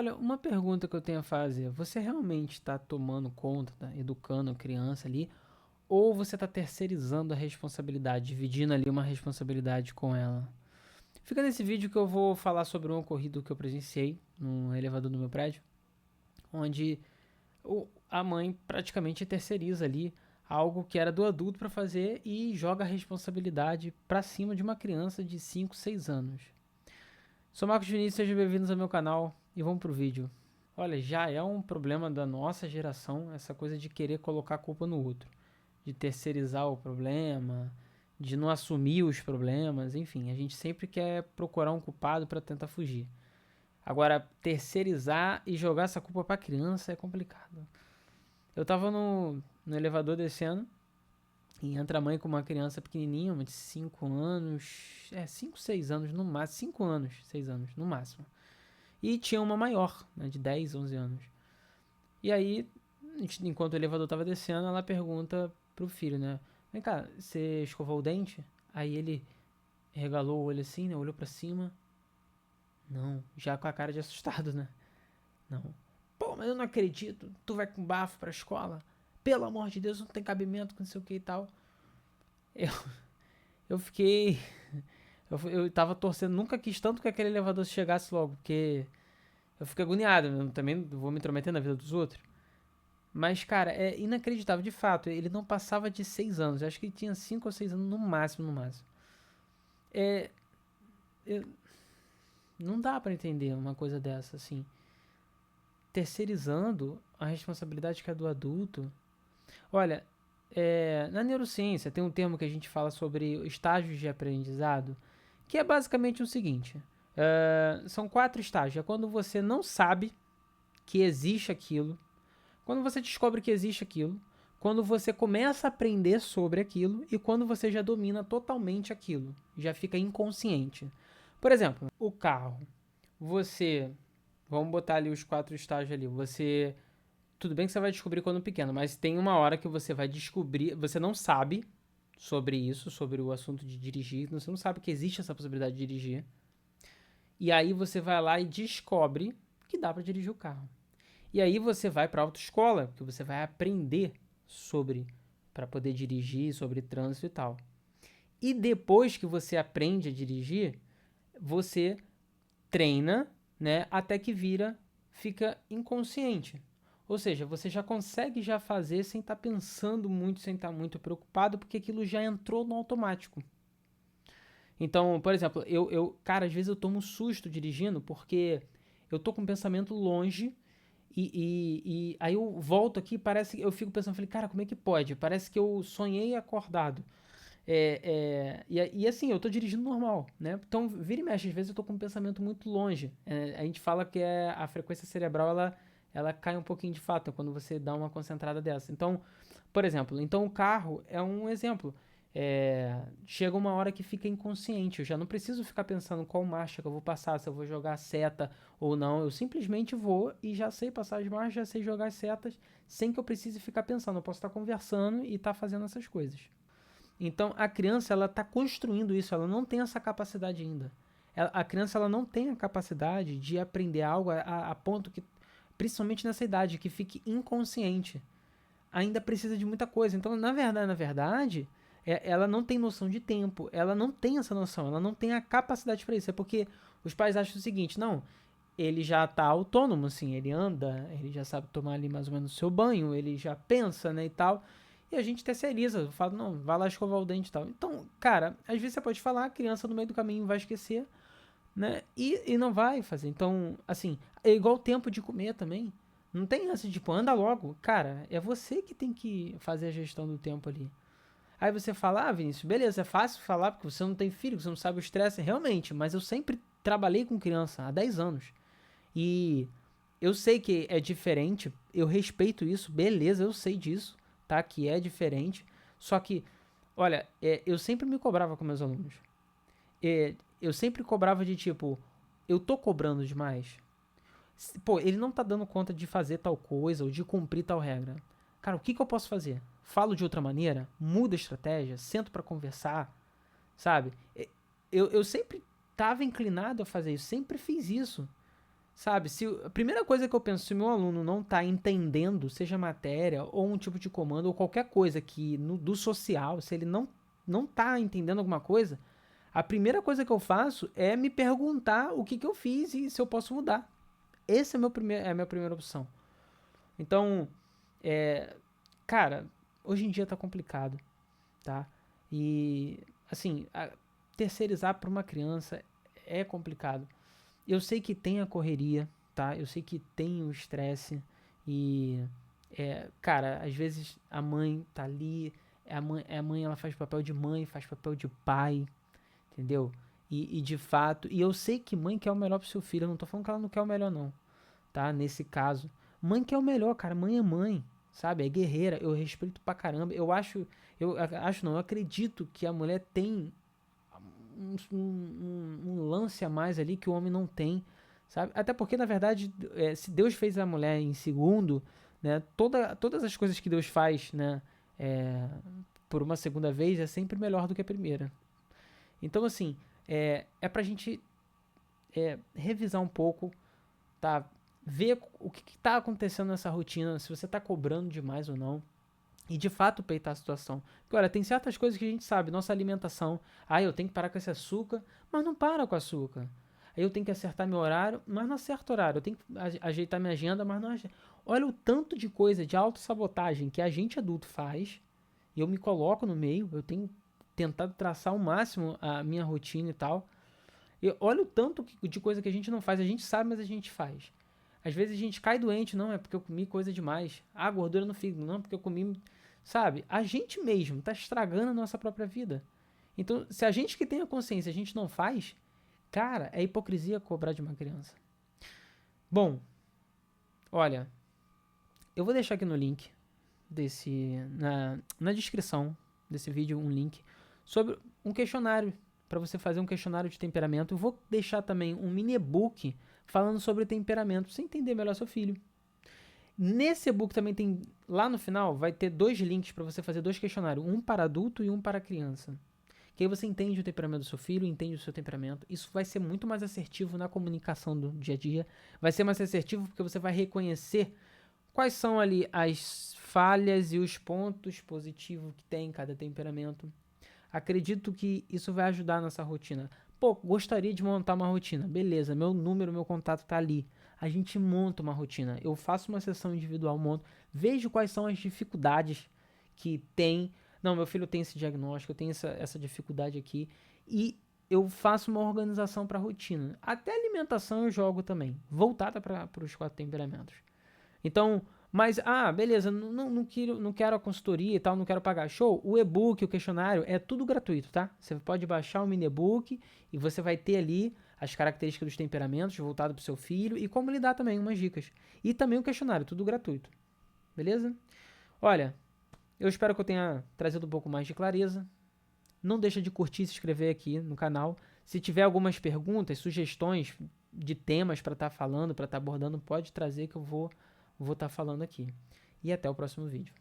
Olha, uma pergunta que eu tenho a fazer: você realmente está tomando conta, tá educando a criança ali, ou você está terceirizando a responsabilidade, dividindo ali uma responsabilidade com ela? Fica nesse vídeo que eu vou falar sobre um ocorrido que eu presenciei no elevador do meu prédio, onde a mãe praticamente terceiriza ali algo que era do adulto para fazer e joga a responsabilidade para cima de uma criança de 5, 6 anos. Sou Marcos Vinícius, sejam bem-vindos ao meu canal e vamos pro vídeo. Olha, já é um problema da nossa geração essa coisa de querer colocar a culpa no outro, de terceirizar o problema, de não assumir os problemas, enfim, a gente sempre quer procurar um culpado para tentar fugir. Agora, terceirizar e jogar essa culpa pra criança é complicado. Eu tava no elevador descendo e entra a mãe com uma criança pequenininha, uma de 5 anos, 5 6 anos no máximo, 5 anos, 6 anos no máximo. E tinha uma maior, né, de 10 11 anos. E aí, enquanto o elevador tava descendo, ela pergunta pro filho, né? Vem cá, você escovou o dente? Aí ele regalou o olho assim, né? Olhou pra cima. Não, já com a cara de assustado, né? Não. Pô, mas eu não acredito. Tu vai com bafo pra escola? Pelo amor de Deus, não tem cabimento com não sei o que e tal. Eu, eu fiquei. Eu tava torcendo, nunca quis tanto que aquele elevador chegasse logo, porque eu fico agoniado. Eu também vou me intrometer na vida dos outros. Mas, cara, é inacreditável, de fato. Ele não passava de 6 anos. Eu acho que ele tinha 5 ou 6 anos no máximo, no máximo. É, é, não dá pra entender uma coisa dessa, assim. Terceirizando a responsabilidade que é do adulto. Olha, na neurociência tem um termo que a gente fala sobre estágios de aprendizado, que é basicamente o seguinte: são 4 estágios. É quando você não sabe que existe aquilo, quando você descobre que existe aquilo, quando você começa a aprender sobre aquilo e quando você já domina totalmente aquilo, já fica inconsciente. Por exemplo, o carro. Você, vamos botar ali os 4 estágios ali. Você, tudo bem que você vai descobrir quando pequeno, mas tem uma hora que você vai descobrir, você não sabe sobre isso, sobre o assunto de dirigir, você não sabe que existe essa possibilidade de dirigir. E aí você vai lá e descobre que dá para dirigir o carro. E aí você vai para autoescola, que você vai aprender sobre para poder dirigir, sobre trânsito e tal. E depois que você aprende a dirigir, você treina, né, até que fica inconsciente. Ou seja, você já consegue já fazer sem estar pensando muito, sem estar muito preocupado, porque aquilo já entrou no automático. Então, por exemplo, cara, às vezes eu tomo um susto dirigindo porque eu tô com um pensamento longe e aí eu volto aqui, parece que eu fico pensando, falei, cara, como é que pode? Parece que eu sonhei acordado. E assim, eu tô dirigindo normal, né? Então, vira e mexe, às vezes eu tô com um pensamento muito longe. A gente fala que a frequência cerebral, ela cai um pouquinho de fato quando você dá uma concentrada dessa. Então, por exemplo, então o carro é um exemplo. Chega uma hora que fica inconsciente. Eu já não preciso ficar pensando qual marcha que eu vou passar, se eu vou jogar a seta ou não. Eu simplesmente vou e já sei passar as marchas, já sei jogar as setas, sem que eu precise ficar pensando. Eu posso estar conversando e estar fazendo essas coisas. Então a criança ela está construindo isso, ela não tem essa capacidade ainda. A criança ela não tem a capacidade de aprender algo a ponto que, principalmente nessa idade, que fique inconsciente. Ainda precisa de muita coisa. Então, na verdade, ela não tem noção de tempo, ela não tem essa noção, ela não tem a capacidade para isso. É porque os pais acham o seguinte: não, ele já está autônomo, assim, ele anda, ele já sabe tomar ali mais ou menos o seu banho, ele já pensa, né, e tal. E a gente terceiriza, fala, não, vai lá escovar o dente e tal. Então, cara, às vezes você pode falar, a criança no meio do caminho vai esquecer, né, e não vai fazer. Então, assim, é igual o tempo de comer também. Não tem essa, tipo, anda logo. Cara, é você que tem que fazer a gestão do tempo ali. Aí você fala, ah, Vinícius, beleza, é fácil falar porque você não tem filho, você não sabe o estresse, realmente, mas eu sempre trabalhei com criança há 10 anos. E eu sei que é diferente, eu respeito isso, beleza, eu sei disso, tá? Que é diferente. Só que, olha, eu sempre me cobrava com meus alunos. Eu sempre cobrava de tipo, eu tô cobrando demais. Pô, ele não tá dando conta de fazer tal coisa ou de cumprir tal regra. Cara, o que, que eu posso fazer? Falo de outra maneira? Muda a estratégia? Sento para conversar? Sabe? Eu sempre tava inclinado a fazer isso, sempre fiz isso. Sabe? Se a primeira coisa que eu penso, se o meu aluno não tá entendendo, seja matéria ou um tipo de comando ou qualquer coisa que do social, se ele não tá entendendo alguma coisa, a primeira coisa que eu faço é me perguntar o que que eu fiz e se eu posso mudar. Esse é a minha primeira opção. Então, é, cara, hoje em dia tá complicado, tá? E, assim, terceirizar para uma criança é complicado. Eu sei que tem a correria, tá? Eu sei que tem o estresse e, cara, às vezes a mãe tá ali, a mãe ela faz papel de mãe, faz papel de pai, entendeu? E de fato, e eu sei que mãe quer o melhor pro seu filho, eu não tô falando que ela não quer o melhor não, tá? Nesse caso, mãe quer o melhor, cara, mãe é mãe, sabe? É guerreira, eu respeito pra caramba. Eu acho não, eu acredito que a mulher tem um lance a mais ali que o homem não tem, sabe? Até porque, na verdade, se Deus fez a mulher em segundo, né? Todas as coisas que Deus faz, né? é, por uma segunda vez é sempre melhor do que a primeira. Então, assim, é pra gente revisar um pouco, tá? Ver o que tá acontecendo nessa rotina, se você tá cobrando demais ou não. E de fato peitar a situação. Porque, olha, tem certas coisas que a gente sabe, nossa alimentação. Ah, eu tenho que parar com esse açúcar, mas não para com açúcar. Aí eu tenho que acertar meu horário, mas não acerto o horário. Eu tenho que ajeitar minha agenda, mas não ajeito. Olha o tanto de coisa de autossabotagem que a gente adulto faz. E eu me coloco no meio, eu tenho tentado traçar ao máximo a minha rotina e tal. E olha o tanto de coisa que a gente não faz. A gente sabe, mas a gente faz. Às vezes a gente cai doente, não, é porque eu comi coisa demais. Ah, gordura no fígado, não, porque eu comi. Sabe? A gente mesmo tá estragando a nossa própria vida. Então, se a gente que tem a consciência, a gente não faz, cara, é hipocrisia cobrar de uma criança. Bom, olha, eu vou deixar aqui no link na descrição desse vídeo um link sobre um questionário para você fazer um questionário de temperamento. Eu vou deixar também um mini e-book falando sobre temperamento, pra você entender melhor seu filho. Nesse e-book também tem, lá no final, vai ter 2 links para você fazer 2 questionários, um para adulto e um para criança. Que aí você entende o temperamento do seu filho, entende o seu temperamento. Isso vai ser muito mais assertivo na comunicação do dia a dia. Vai ser mais assertivo porque você vai reconhecer quais são ali as falhas e os pontos positivos que tem em cada temperamento. Acredito que isso vai ajudar nessa rotina. Pô, gostaria de montar uma rotina. Beleza, meu número, meu contato tá ali. A gente monta uma rotina. Eu faço uma sessão individual, monto, vejo quais são as dificuldades que tem. Não, meu filho tem esse diagnóstico, eu tenho essa dificuldade aqui. E eu faço uma organização para a rotina. Até alimentação eu jogo também, voltada para os 4 temperamentos. Então, mas, beleza, não quero a consultoria e tal, não quero pagar. Show, o e-book, o questionário, é tudo gratuito, tá? Você pode baixar o mini e-book e você vai ter ali as características dos temperamentos voltado para o seu filho e como lidar também, umas dicas. E também o questionário, tudo gratuito. Beleza? Olha, eu espero que eu tenha trazido um pouco mais de clareza. Não deixa de curtir e se inscrever aqui no canal. Se tiver algumas perguntas, sugestões de temas para estar falando, para estar abordando, pode trazer que eu vou estar falando aqui. E até o próximo vídeo.